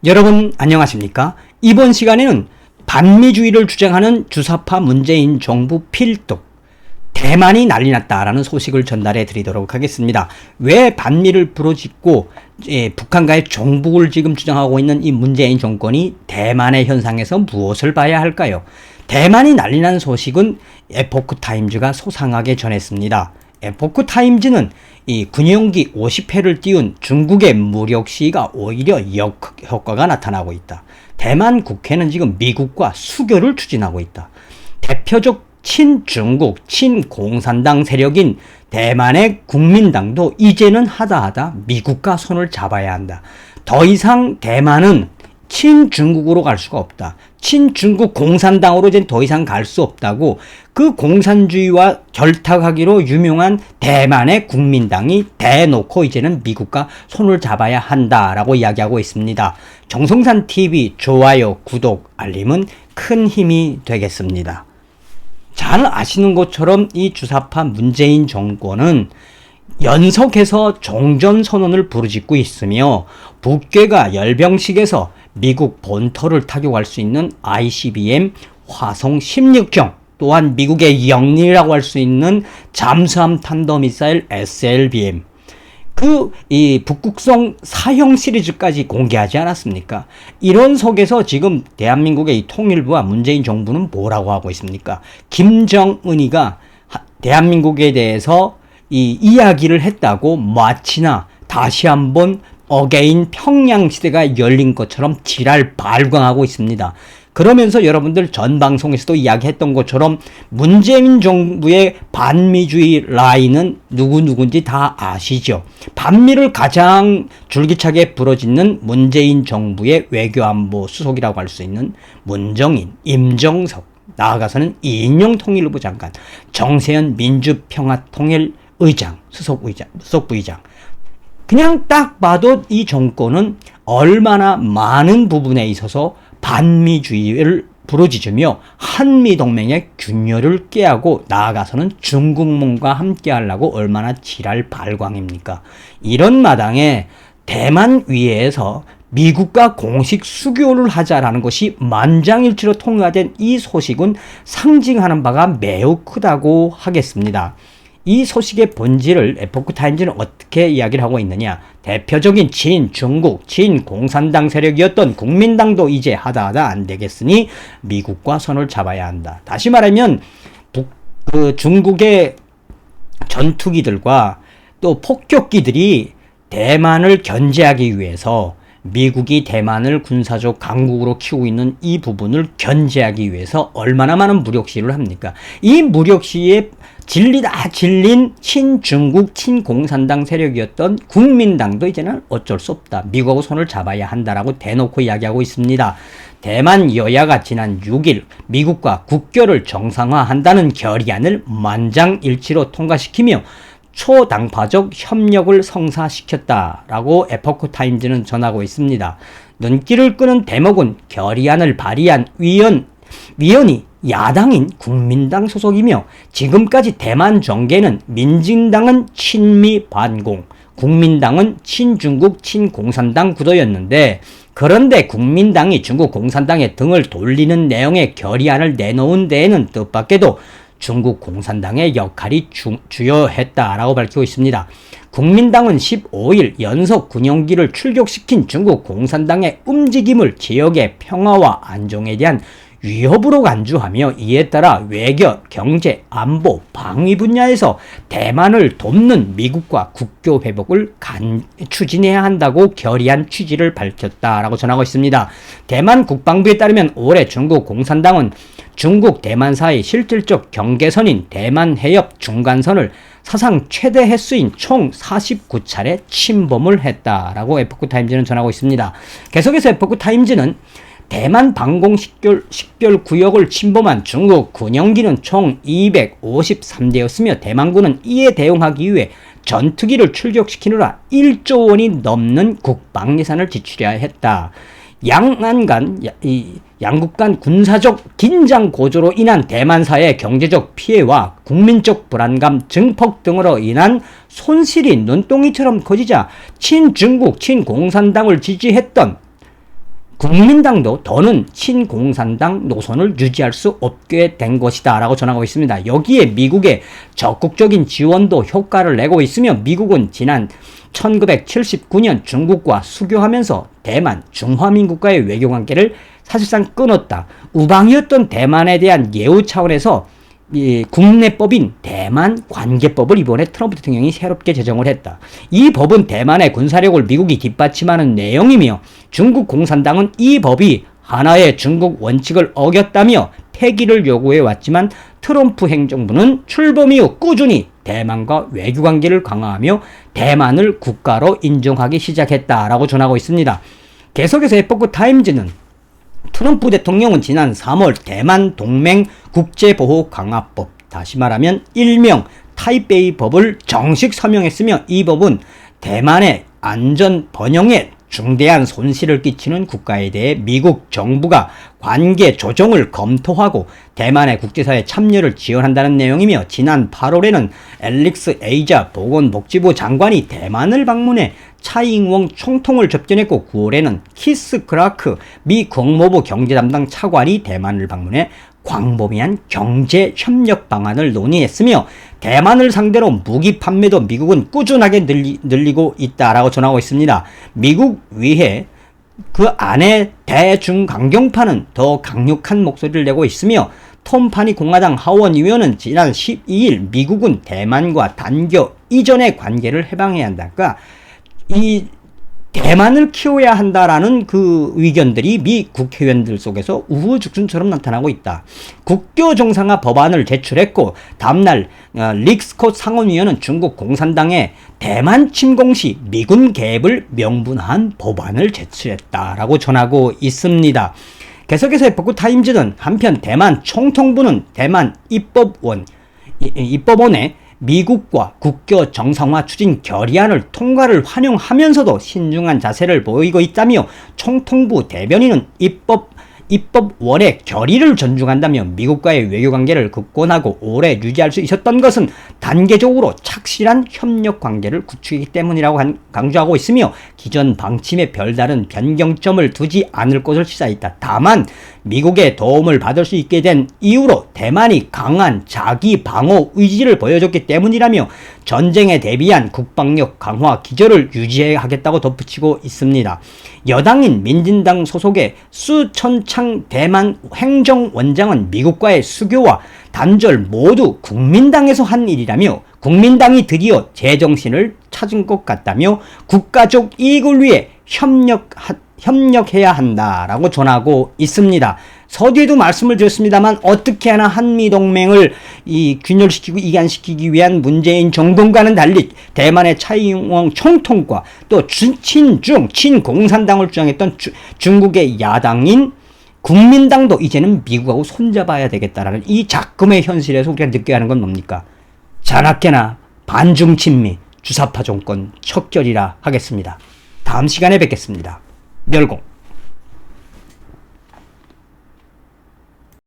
여러분 안녕하십니까? 이번 시간에는 반미주의를 주장하는 주사파 문재인 정부 필독 대만이 난리 났다라는 소식을 전달해 드리도록 하겠습니다. 왜 반미를 부르짖고 북한과의 종북을 지금 주장하고 있는 이 문재인 정권이 대만의 현상에서 무엇을 봐야 할까요? 대만이 난리 난 소식은 에포크타임즈가 소상하게 전했습니다. 에포크타임즈는 이 군용기 50회를 띄운 중국의 무력 시위가 오히려 역효과가 나타나고 있다. 대만 국회는 지금 미국과 수교를 추진하고 있다. 대표적 친중국, 친공산당 세력인 대만의 국민당도 이제는 하다하다 미국과 손을 잡아야 한다. 더 이상 대만은 친중국으로 갈 수가 없다. 친중국 공산당으로 이제 더 이상 갈 수 없다고 그 공산주의와 결탁하기로 유명한 대만의 국민당이 대놓고 이제는 미국과 손을 잡아야 한다라고 이야기하고 있습니다. 정성산 TV 좋아요, 구독, 알림은 큰 힘이 되겠습니다. 잘 아시는 것처럼 이 주사파 문재인 정권은 연속해서 종전선언을 부르짖고 있으며 북괴가 열병식에서 미국 본토를 타격할 수 있는 ICBM 화성 16형 또한 미국의 영리라고 할 수 있는 잠수함 탄도미사일 SLBM 이 북극성 사형 시리즈까지 공개하지 않았습니까? 이런 속에서 지금 대한민국의 이 통일부와 문재인 정부는 뭐라고 하고 있습니까? 김정은이가 대한민국에 대해서 이 이야기를 했다고 마치나 다시 한번 어게인 평양시대가 열린 것처럼 지랄 발광하고 있습니다. 그러면서 여러분들 전 방송에서도 이야기했던 것처럼 문재인 정부의 반미주의 라인은 누군지 다 아시죠? 반미를 가장 줄기차게 부러짓는 문재인 정부의 외교안보 수석이라고 할 수 있는 문정인, 임정석, 나아가서는 이인영 통일부 장관, 정세현 민주평화통일의장, 수석부의장. 그냥 딱 봐도 이 정권은 얼마나 많은 부분에 있어서 반미주의를 부르짖으며 한미동맹의 균열을 깨하고 나아가서는 중국몽과 함께하려고 얼마나 지랄 발광입니까? 이런 마당에 대만 위에서 미국과 공식 수교를 하자라는 것이 만장일치로 통과된 이 소식은 상징하는 바가 매우 크다고 하겠습니다. 이 소식의 본질을 에포크타임즈는 어떻게 이야기를 하고 있느냐? 대표적인 친중국, 친공산당 세력이었던 국민당도 이제 하다하다 안 되겠으니 미국과 손을 잡아야 한다. 다시 말하면 중국의 전투기들과 또 폭격기들이 대만을 견제하기 위해서 미국이 대만을 군사적 강국으로 키우고 있는 이 부분을 견제하기 위해서 얼마나 많은 무력 시위를 합니까? 이 무력 시위에 질린 친중국, 친공산당 세력이었던 국민당도 이제는 어쩔 수 없다. 미국하고 손을 잡아야 한다라고 대놓고 이야기하고 있습니다. 대만 여야가 지난 6일 미국과 국교를 정상화한다는 결의안을 만장일치로 통과시키며 초당파적 협력을 성사시켰다라고 에포크타임즈는 전하고 있습니다. 눈길을 끄는 대목은 결의안을 발의한 위원이 야당인 국민당 소속이며 지금까지 대만 정계는 민진당은 친미 반공, 국민당은 친중국 친공산당 구도였는데 그런데 국민당이 중국 공산당의 등을 돌리는 내용의 결의안을 내놓은 데에는 뜻밖에도 중국 공산당의 역할이 주요했다라고 밝히고 있습니다. 국민당은 15일 연속 군용기를 출격시킨 중국 공산당의 움직임을 지역의 평화와 안정에 대한 위협으로 간주하며 이에 따라 외교, 경제, 안보, 방위 분야에서 대만을 돕는 미국과 국교 회복을 추진해야 한다고 결의한 취지를 밝혔다라고 전하고 있습니다. 대만 국방부에 따르면 올해 중국 공산당은 중국 대만 사이 실질적 경계선인 대만 해협 중간선을 사상 최대 횟수인 총 49차례 침범을 했다라고 에포크타임즈는 전하고 있습니다. 계속해서 에포크타임즈는 대만 방공 식별 구역을 침범한 중국 군용기는 총 253대였으며 대만군은 이에 대응하기 위해 전투기를 출격시키느라 1조 원이 넘는 국방 예산을 지출해야 했다. 양국 간 군사적 긴장 고조로 인한 대만사의 경제적 피해와 국민적 불안감 증폭 등으로 인한 손실이 눈덩이처럼 커지자 친중국, 친공산당을 지지했던 국민당도 더는 친공산당 노선을 유지할 수 없게 된 것이다 라고 전하고 있습니다. 여기에 미국의 적극적인 지원도 효과를 내고 있으며 미국은 지난 1979년 중국과 수교하면서 대만, 중화민국과의 외교관계를 사실상 끊었다. 우방이었던 대만에 대한 예우 차원에서 이 국내법인 대만 관계법을 이번에 트럼프 대통령이 새롭게 제정을 했다. 이 법은 대만의 군사력을 미국이 뒷받침하는 내용이며 중국 공산당은 이 법이 하나의 중국 원칙을 어겼다며 폐기를 요구해 왔지만 트럼프 행정부는 출범 이후 꾸준히 대만과 외교관계를 강화하며 대만을 국가로 인정하기 시작했다라고 전하고 있습니다. 계속해서 에포크 타임즈는 트럼프 대통령은 지난 3월 대만 동맹 국제보호 강화법, 다시 말하면 일명 타이베이 법을 정식 서명했으며 이 법은 대만의 안전 번영에 중대한 손실을 끼치는 국가에 대해 미국 정부가 관계 조정을 검토하고 대만의 국제사회 참여를 지원한다는 내용이며 지난 8월에는 앨릭스 에이자 보건복지부 장관이 대만을 방문해 차이잉웡 총통을 접견했고 9월에는 키스 크라크 미 국무부 경제담당 차관이 대만을 방문해 광범위한 경제 협력 방안을 논의했으며 대만을 상대로 무기 판매도 미국은 꾸준하게 늘리고 있다라고 전하고 있습니다. 미국 위해 그 안에 대중강경파는 더 강력한 목소리를 내고 있으며 톰 파니 공화당 하원 의원은 지난 12일 미국은 대만과 단교 이전의 관계를 해방해야 한다. 그러니까 이 대만을 키워야 한다라는 그 의견들이 미 국회의원들 속에서 우후죽순처럼 나타나고 있다. 국교 정상화 법안을 제출했고 다음날 릭 스콧 상원의원은 중국 공산당의 대만 침공 시 미군 개입을 명분한 법안을 제출했다라고 전하고 있습니다. 계속해서 에포크 타임즈는 한편 대만 총통부는 대만 입법원에 미국과 국교 정상화 추진 결의안을 통과를 환영하면서도 신중한 자세를 보이고 있다며 총통부 대변인은 입법원의 결의를 존중한다며 미국과의 외교관계를 굳건하고 오래 유지할 수 있었던 것은 단계적으로 착실한 협력관계를 구축하기 때문이라고 강조하고 있으며 기존 방침에 별다른 변경점을 두지 않을 것을 시사했다. 다만 미국의 도움을 받을 수 있게 된 이유로 대만이 강한 자기 방어 의지를 보여줬기 때문이라며 전쟁에 대비한 국방력 강화 기조를 유지해야 하겠다고 덧붙이고 있습니다. 여당인 민진당 소속의 수천창 대만 행정원장은 미국과의 수교와 단절 모두 국민당에서 한 일이라며 국민당이 드디어 제정신을 찾은 것 같다며 국가적 이익을 위해 협력해야 한다라고 전하고 있습니다. 서두에도 말씀을 드렸습니다만 어떻게 하나 한미동맹을 균열시키고 이간시키기 위한 문재인 정부와는 달리 대만의 차이잉웡 총통과 또 친공산당을 주장했던 중국의 야당인 국민당도 이제는 미국하고 손잡아야 되겠다라는 이 작금의 현실에서 우리가 느껴야 하는 건 뭡니까? 자나깨나 반중친미 주사파 정권 척결이라 하겠습니다. 다음 시간에 뵙겠습니다. 멸공.